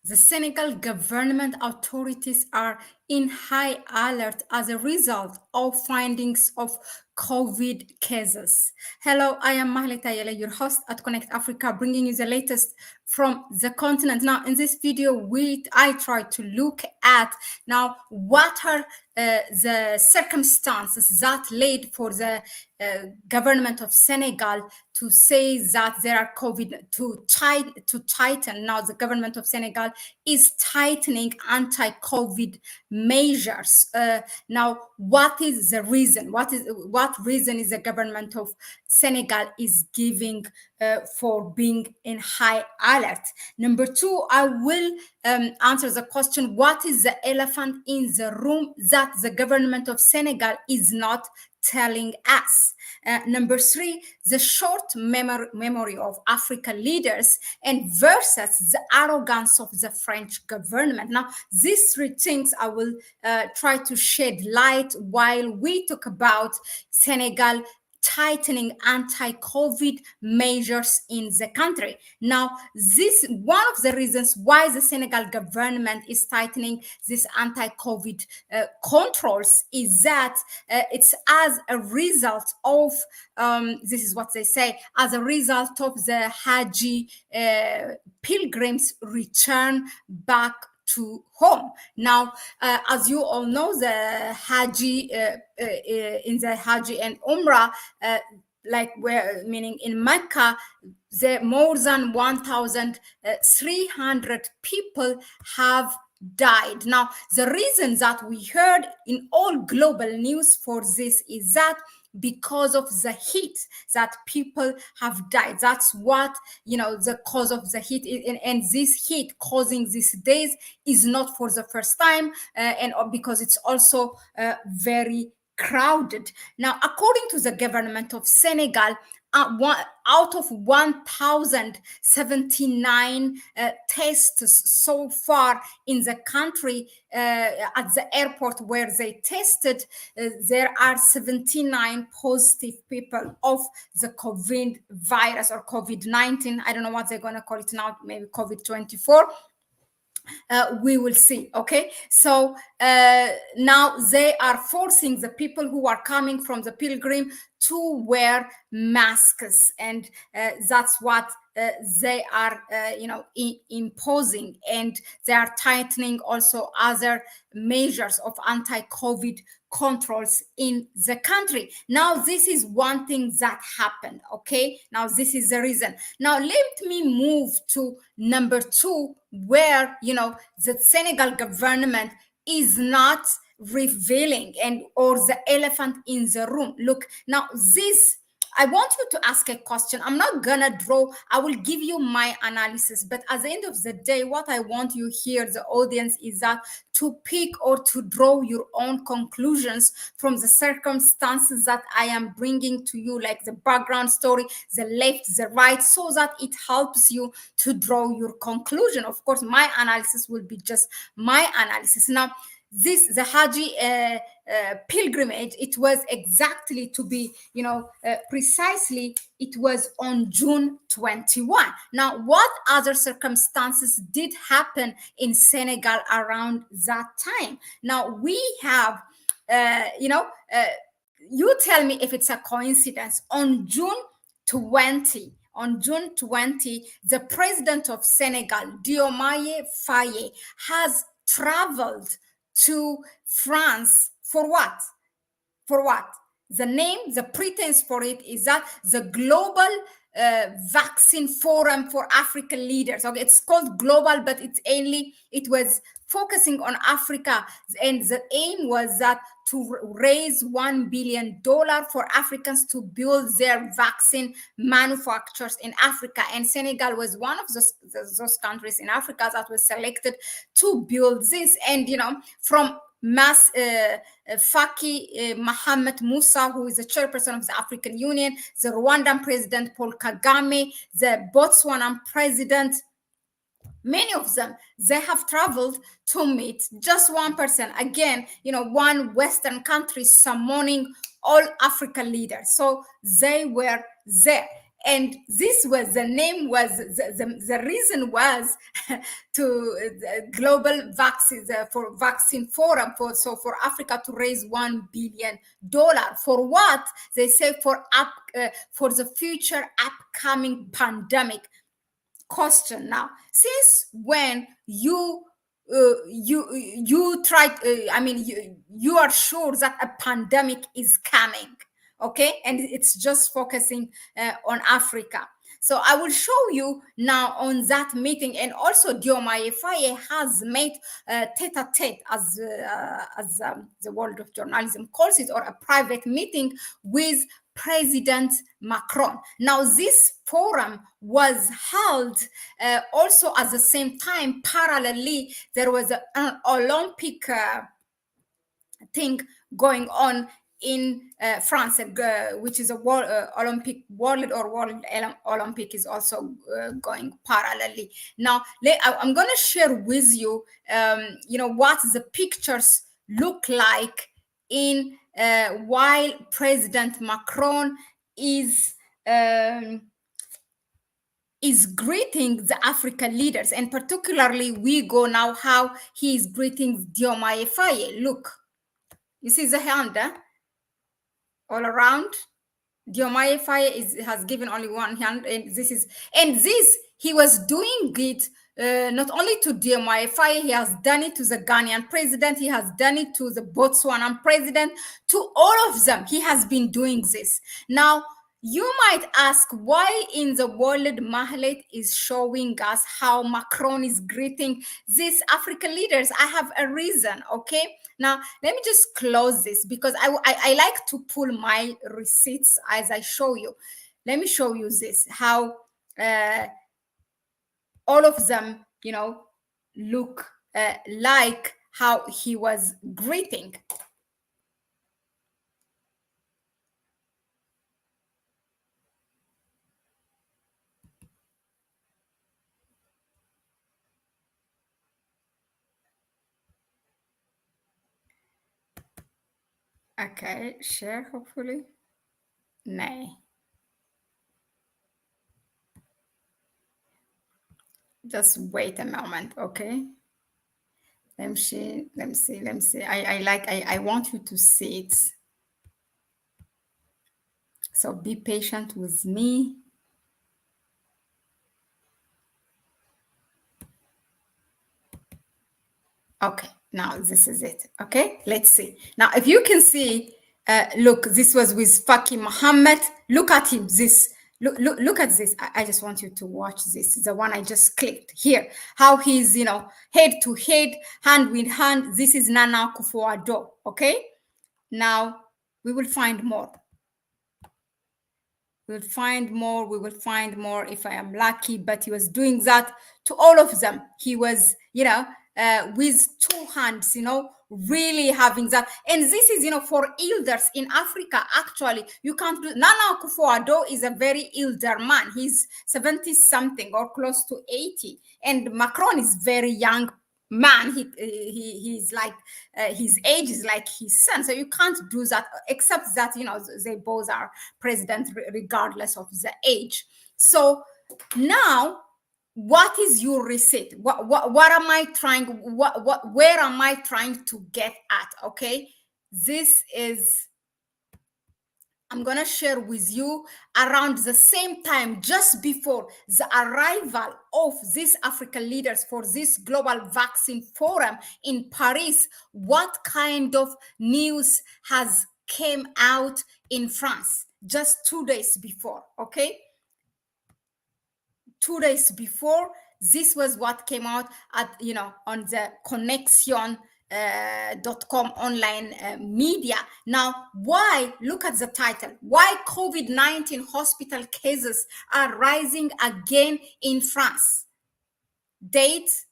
The Senegal government authorities are in high alert as a result of findings of COVID cases. Hello, I am Mahlet Ayele, your host at Connect Africa, bringing you the latest from the continent. Now, in this video, I try to look at now what are the circumstances that led for the government of Senegal to say that there are COVID to tighten. Now, the government of Senegal is tightening anti-COVID measures. Now, what is the reason? What reason is the government of Senegal is giving for being in high alert? Number two, I will answer the question: what is the elephant in the room that the government of Senegal is not telling us? Number three, the short memory of African leaders and versus the arrogance of the French government. Now, these three things I will try to shed light while we talk about Senegal tightening anti-COVID measures in the country. Now, this one of the reasons why the Senegal government is tightening this anti-COVID controls is that it's as a result of this is what they say, as a result of the Haji pilgrims return back to home. Now, as you all know, the Haji in the Haji and Umrah, like where meaning in Mecca, the more than 1,300 people have died. Now, the reason that we heard in all global news for this is that because of the heat that people have died. That's what, the cause of the heat. And this heat causing these days is not for the first time, and because it's also very crowded. Now, according to the government of Senegal, out of 1,079 tests so far in the country at the airport where they tested, there are 79 positive people of the COVID virus or COVID-19. I don't know what they're going to call it now, maybe COVID-24. We will see. Okay, so now they are forcing the people who are coming from the pilgrim to wear masks, and that's what they are imposing, and they are tightening also other measures of anti-COVID controls in the country. Now, this is one thing that happened. Okay, now this is the reason. Now let me move to number two, where the Senegal government is not revealing or the elephant in the room. Look, now this, I want you to ask a question. I'm not gonna draw, I will give you my analysis, but at the end of the day, what I want you here, the audience, is that to pick or to draw your own conclusions from the circumstances that I am bringing to you, like the background story, the left, the right, so that it helps you to draw your conclusion. Of course, my analysis will be just my analysis. Now, the Haji pilgrimage, it was exactly to be, precisely, it was on June 21. Now, what other circumstances did happen in Senegal around that time? Now, we have, you tell me if it's a coincidence. On June 20, the president of Senegal, Diomaye Faye, has traveled to France for what? For what? The name, the pretense for it is that the Global Vaccine Forum for African Leaders. Okay, it's called global, but it was focusing on Africa, and the aim was that to raise $1 billion for Africans to build their vaccine manufacturers in Africa. And Senegal was one of those countries in Africa that was selected to build this. And from Faki Mohamed Musa, who is the chairperson of the African Union, the Rwandan president Paul Kagame, the Botswanan president, many of them, they have traveled to meet just one person. Again, one Western country summoning all African leaders. So they were there. And this was the name was the reason was to global vaccines for vaccine forum for Africa to raise $1 billion for what they say for the future upcoming pandemic. Question now, since when you try I mean you are sure that a pandemic is coming, okay, and it's just focusing on Africa. So I will show you now on that meeting. And also Diomaye Faye has made tete-a-tete, as the world of journalism calls it, or a private meeting with President Macron. Now, this forum was held also at the same time. Parallelly, there was an Olympic thing going on in France, which is a Olympic World Olympic is also going parallelly. Now, I'm going to share with you, what the pictures look like in while President Macron is greeting the African leaders, and particularly we go now how he is greeting Diomaye Faye. Look, you see the hand all around. Diomaye Faye has given only one hand, and this he was doing it not only to Diomaye Faye, he has done it to the Ghanaian president, he has done it to the Botswanan president, to all of them. He has been doing this. Now, you might ask why in the world Mahlet is showing us how Macron is greeting these African leaders. I have a reason, okay? Now, let me just close this because I like to pull my receipts as I show you. Let me show you this, how all of them, look like how he was greeting. Okay, share hopefully. Nay. Just wait a moment, okay? Let me see. I want you to see it. So be patient with me. Okay, now this is it. Okay, let's see. Now, if you can see, look, this was with Faki Muhammad. Look at him. Look at this. I just want you to watch this. The one I just clicked here. How he's, head to head, hand with hand. This is Nana Akufo-Addo. Okay. Now we will find more. We will find more if I am lucky. But he was doing that to all of them. He was, with two hands, really having that. And this is, for elders in Africa. Actually, you can't do. Nana Akufo-Addo is a very elder man. He's 70 something or close to 80. And Macron is very young man. He's like his age is like his son, so you can't do that, except that they both are president regardless of the age. So now, what is your receipt? What am I trying, where am I trying to get at? Okay, this is, I'm going to share with you around the same time, just before the arrival of these African leaders for this global vaccine forum in Paris, what kind of news has came out in France just 2 days before, okay? 2 days before, this was what came out at, on the Connexion.com online media. Now, why? Look at the title. Why COVID-19 hospital cases are rising again in France. Date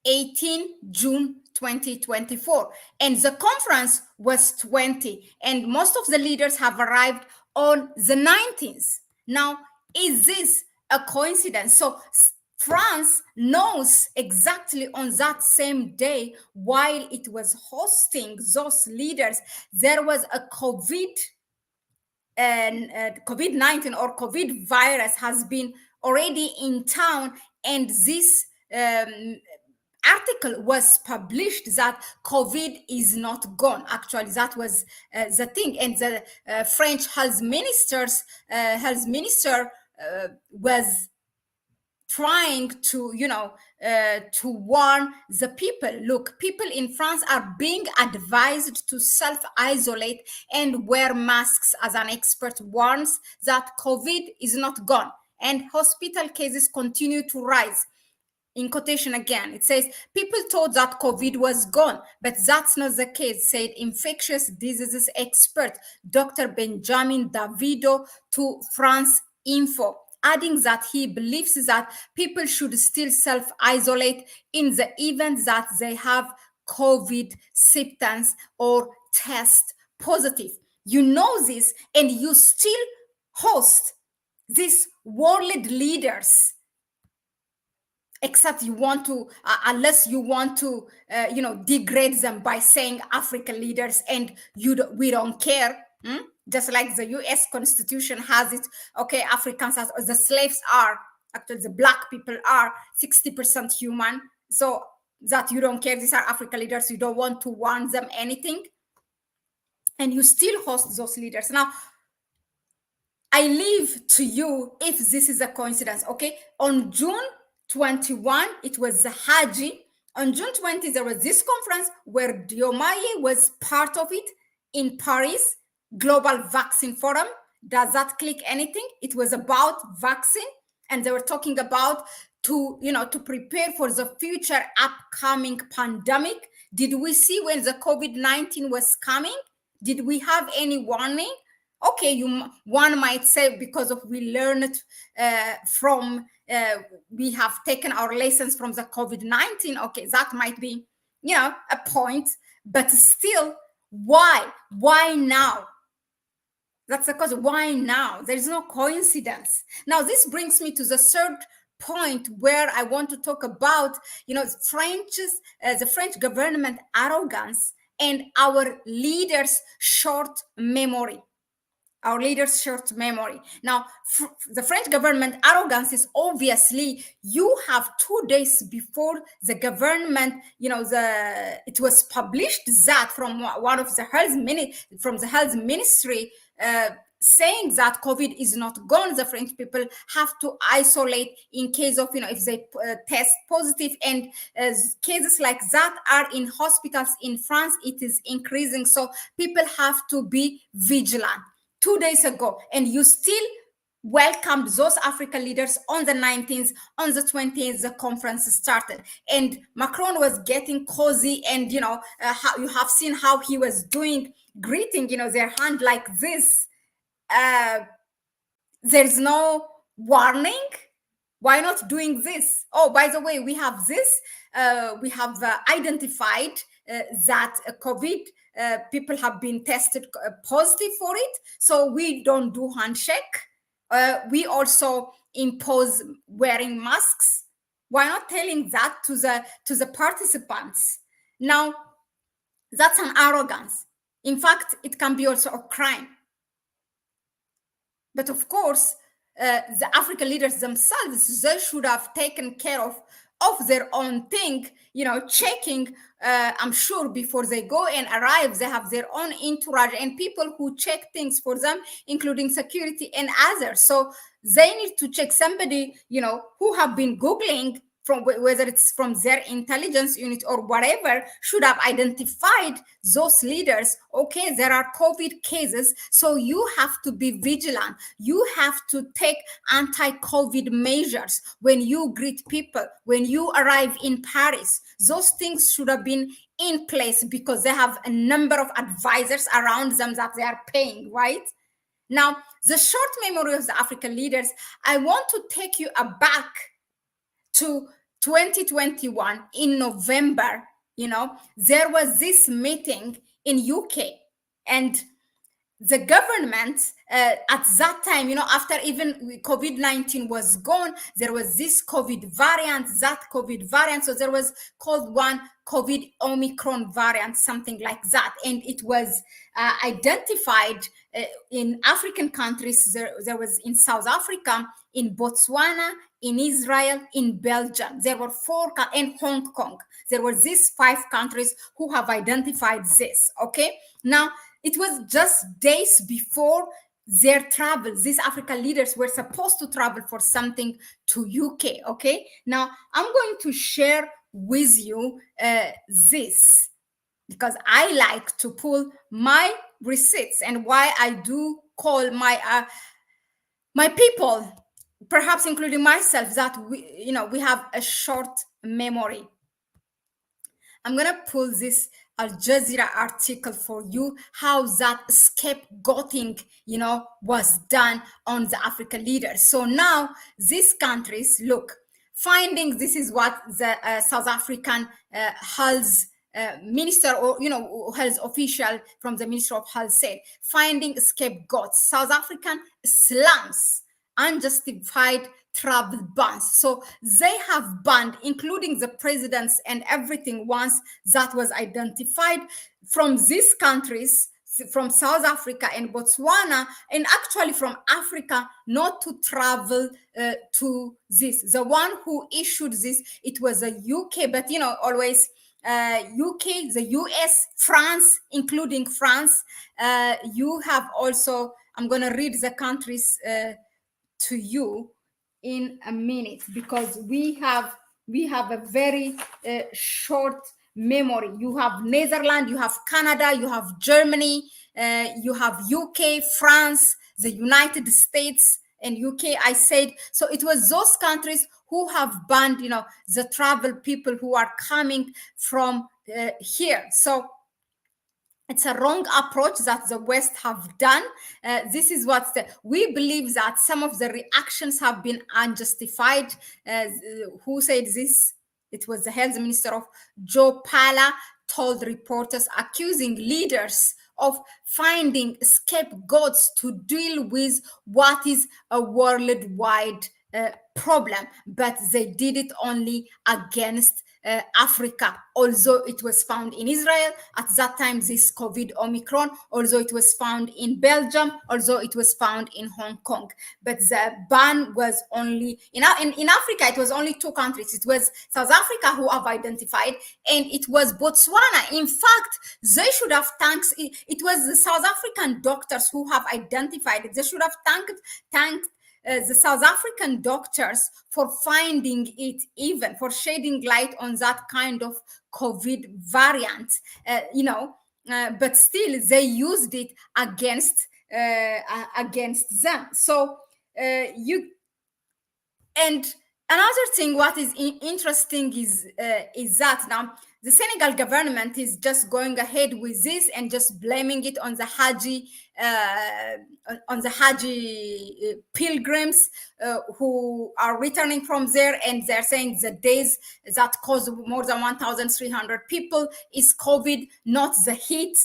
18 June 2024. And the conference was 20. And most of the leaders have arrived on the 19th. Now, is this a coincidence? So France knows exactly on that same day, while it was hosting those leaders, there was a COVID and COVID-19 or COVID virus has been already in town, and this article was published that COVID is not gone. Actually, that was the thing, and the French health minister was trying to to warn the people. Look, people in France are being advised to self isolate and wear masks, as an expert warns that COVID is not gone and hospital cases continue to rise. In quotation again, it says, people thought that COVID was gone, but that's not the case, said infectious diseases expert Dr. Benjamin Davido to France Info, adding that he believes that people should still self isolate in the event that they have COVID symptoms or test positive. You know this, and you still host these world leaders, except you want to unless you want to degrade them by saying African leaders, and we don't care. Just like the US Constitution has it. Okay, Africans, as the slaves are, actually the black people are 60% human, so that you don't care, these are African leaders, you don't want to warn them anything, and you still host those leaders. Now I leave to you if this is a coincidence. Okay, on June 21, it was the Haji. On June 20, there was this conference where Diomaye was part of it in Paris, Global Vaccine Forum. Does that click anything? It was about vaccine, and they were talking about to prepare for the future upcoming pandemic. Did we see when the COVID-19 was coming? Did we have any warning? Okay, one might say because of we learned from we have taken our lessons from the COVID-19. Okay, that might be a point, but still, why now? That's the cause. Why now? There's no coincidence. Now this brings me to the third point where I want to talk about the French government arrogance and our leaders' short memory. Our leaders' short memory. Now, the French government arrogance is obviously you have 2 days before the government, it was published that from one of the health ministry, saying that COVID is not gone. The French people have to isolate in case of, if they test positive, and cases like that are in hospitals in France. It is increasing, so people have to be vigilant. 2 days ago, and you still welcomed those African leaders on the 19th, on the 20th, the conference started, and Macron was getting cozy, and you have seen how he was doing, greeting, their hand like this. There's no warning. Why not doing this? Oh, by the way, we have this. We have identified that COVID people have been tested positive for it, so we don't do handshake. We also impose wearing masks. Why not telling that to the participants? Now, that's an arrogance. In fact, it can be also a crime. But of course, the African leaders themselves, they should have taken care of their own thing, checking, I'm sure before they go and arrive, they have their own entourage and people who check things for them, including security and others. So they need to check somebody, who have been Googling, from whether it's from their intelligence unit or whatever, should have identified those leaders. Okay, there are COVID cases, so you have to be vigilant. You have to take anti-COVID measures when you greet people, when you arrive in Paris. Those things should have been in place because they have a number of advisors around them that they are paying, right? Now, the short memory of the African leaders, I want to take you aback to 2021 in November. There was this meeting in UK, and the government at that time, after even COVID-19 was gone, there was this COVID variant, that COVID variant. So there was called one COVID Omicron variant, something like that. And it was identified in African countries. There was in South Africa, in Botswana, in Israel, in Belgium. There were in Hong Kong. There were these 5 countries who have identified this. Okay. Now, it was just days before their travel. These African leaders were supposed to travel for something to UK. Okay. Now, I'm going to share with you this, because I like to pull my receipts, and why I do call my people, perhaps including myself, that we have a short memory. I'm going to pull this Al Jazeera article for you, how that scapegoating, was done on the African leaders. So now these countries, look, findings, this is what the South African health minister, or health official from the Ministry of Health said, finding scapegoats. South African slums unjustified travel bans. So they have banned, including the presidents and everything, once that was identified from these countries, from South Africa and Botswana, and actually from Africa, not to travel to this. The one who issued this, it was a UK, but always UK, the US, France, including France. You have also, I'm going to read the countries to you in a minute, because we have a very short memory. You have Netherlands, you have Canada, you have Germany, you have UK, France, the United States, and UK. I said, so it was those countries who have banned the travel people who are coming from here. So it's a wrong approach that the West have done. This is what we believe, that some of the reactions have been unjustified. Who said this? It was the health minister of Joe Pala, told reporters, accusing leaders of finding scapegoats to deal with what is a worldwide problem, but they did it only against Africa, although it was found in Israel at that time, this COVID Omicron, although it was found in Belgium, although it was found in Hong Kong. But the ban was only, in Africa, it was only 2 countries. It was South Africa who have identified, and it was Botswana. In fact, they should have thanked, it was the South African doctors who have identified it. They should have thanked the South African doctors for finding it, even for shedding light on that kind of COVID variant, but still they used it against them. So you and another thing, what is interesting is that now the Senegal government is just going ahead with this and just blaming it on the Haji pilgrims who are returning from there, and they're saying the days that caused more than 1,300 people is COVID, not the heat.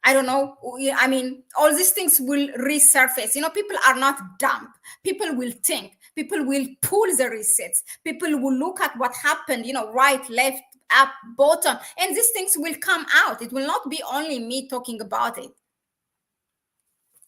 I don't know. I mean, all these things will resurface. People are not dumb. People will think. People will pull the receipts. People will look at what happened, right, left, up, bottom, and these things will come out. It will not be only me talking about it.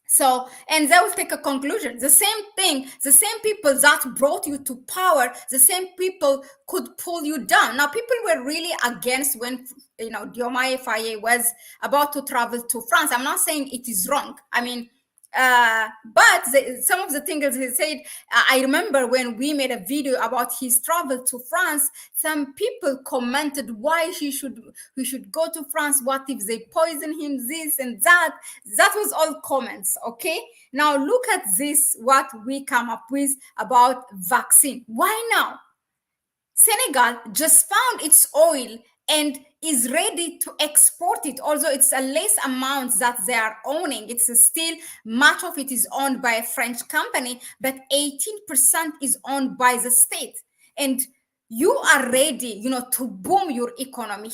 So, and they will take a conclusion. The same thing, the same people that brought you to power, the same people could pull you down. Now, people were really against when, Diomaye Faye was about to travel to France. I'm not saying it is wrong. I mean, but some of the things he said, I remember when we made a video about his travel to France, some people commented why he should go to France. What if they poison him, this and that? That was all comments. Okay, now look at this, what we come up with about vaccine. Why now? Senegal just found its oil and is ready to export it, although it's a less amount that they are owning. It's still, much of it is owned by a French company, but 18% is owned by the state. And you are ready, to boom your economy.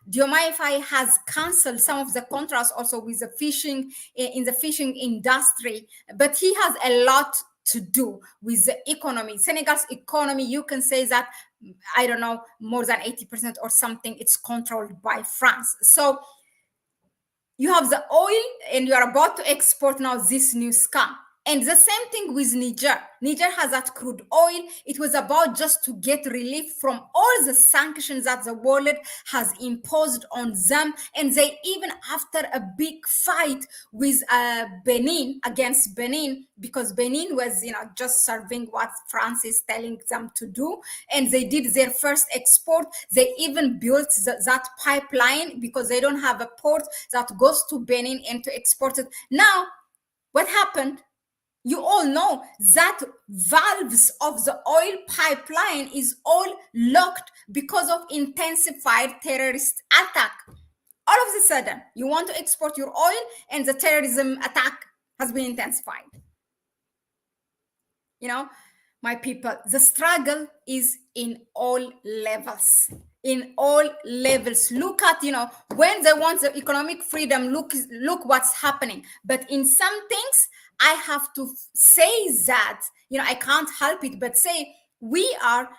Diomaye has canceled some of the contracts also with the fishing, in the fishing industry, but he has a lot to do with the economy. Senegal's economy, you can say that, I don't know, more than 80% or something, it's controlled by France. So you have the oil and you are about to export now this new scam. And the same thing with Niger. Niger has that crude oil. It was about just to get relief from all the sanctions that the world has imposed on them. And they, even after a big fight with Benin, against Benin, because Benin was, just serving what France is telling them to do. And they did their first export. They even built that pipeline because they don't have a port that goes to Benin and to export it. Now, what happened? You all know that valves of the oil pipeline is all locked because of intensified terrorist attack. All of a sudden, you want to export your oil and the terrorism attack has been intensified. My people, the struggle is in all levels. In all levels. Look at, when they want the economic freedom, look what's happening. But in some things, I have to say that, I can't help it, but say we are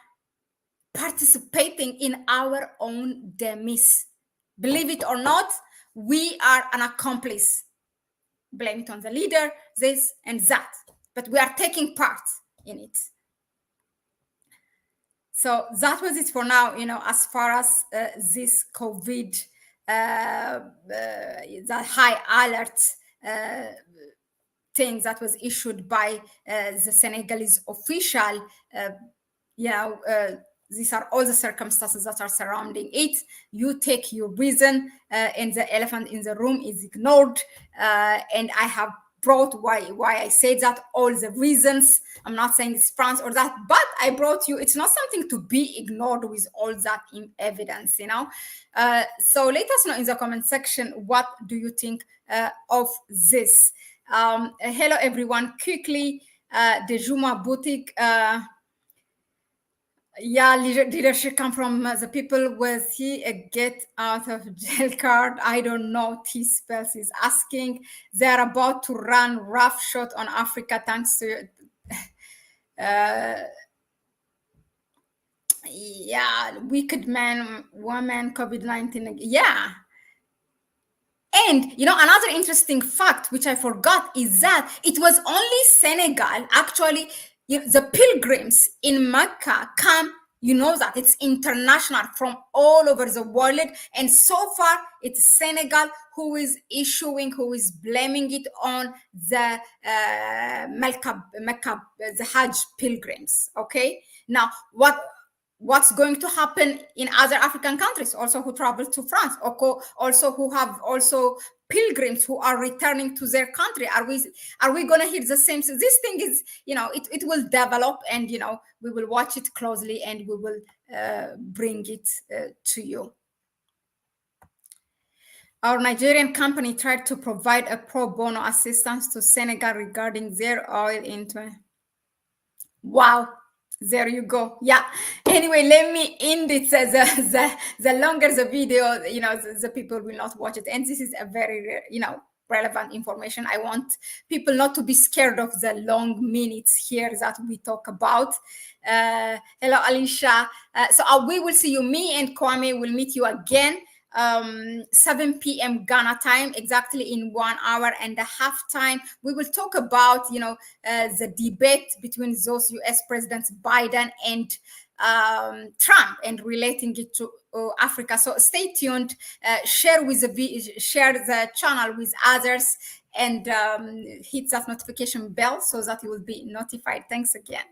participating in our own demise. Believe it or not, we are an accomplice. Blame it on the leader, this and that. But we are taking part in it. So that was it for now, as far as this COVID, the high alert thing that was issued by the Senegalese official. These are all the circumstances that are surrounding it. You take your reason, and the elephant in the room is ignored. And I have brought why I say that, all the reasons. I'm not saying it's France or that, but I brought you, it's not something to be ignored with all that evidence, So let us know in the comment section, what do you think of this? Hello everyone, quickly, Dejuma Boutique, leadership come from the people. Was he a get out of jail card? I don't know. T-Spells is asking. They're about to run roughshod on Africa thanks to wicked man, woman, COVID-19. Yeah. And, another interesting fact, which I forgot, is that it was only Senegal, actually, the pilgrims in Mecca come, that it's international from all over the world. And so far, it's Senegal who is blaming it on the Mecca, the Hajj pilgrims. Okay. Now, what's going to happen in other African countries also who travel to France, or also who have also pilgrims who are returning to their country? Are we going to hear the same? So this thing is, it will develop, and we will watch it closely, and we will bring it to you. Our Nigerian company tried to provide a pro bono assistance to Senegal regarding their oil into. Wow. There you go. Yeah. Anyway, let me end it. The longer the video, the people will not watch it. And this is a very, relevant information. I want people not to be scared of the long minutes here that we talk about. Hello, Alicia. So we will see you. Me and Kwame will meet you again. 7 p.m. Ghana time, exactly in 1 hour and a half time. We will talk about, the debate between those U.S. presidents Biden and Trump, and relating it to Africa. So stay tuned. Share the channel with others, and hit that notification bell so that you will be notified. Thanks again.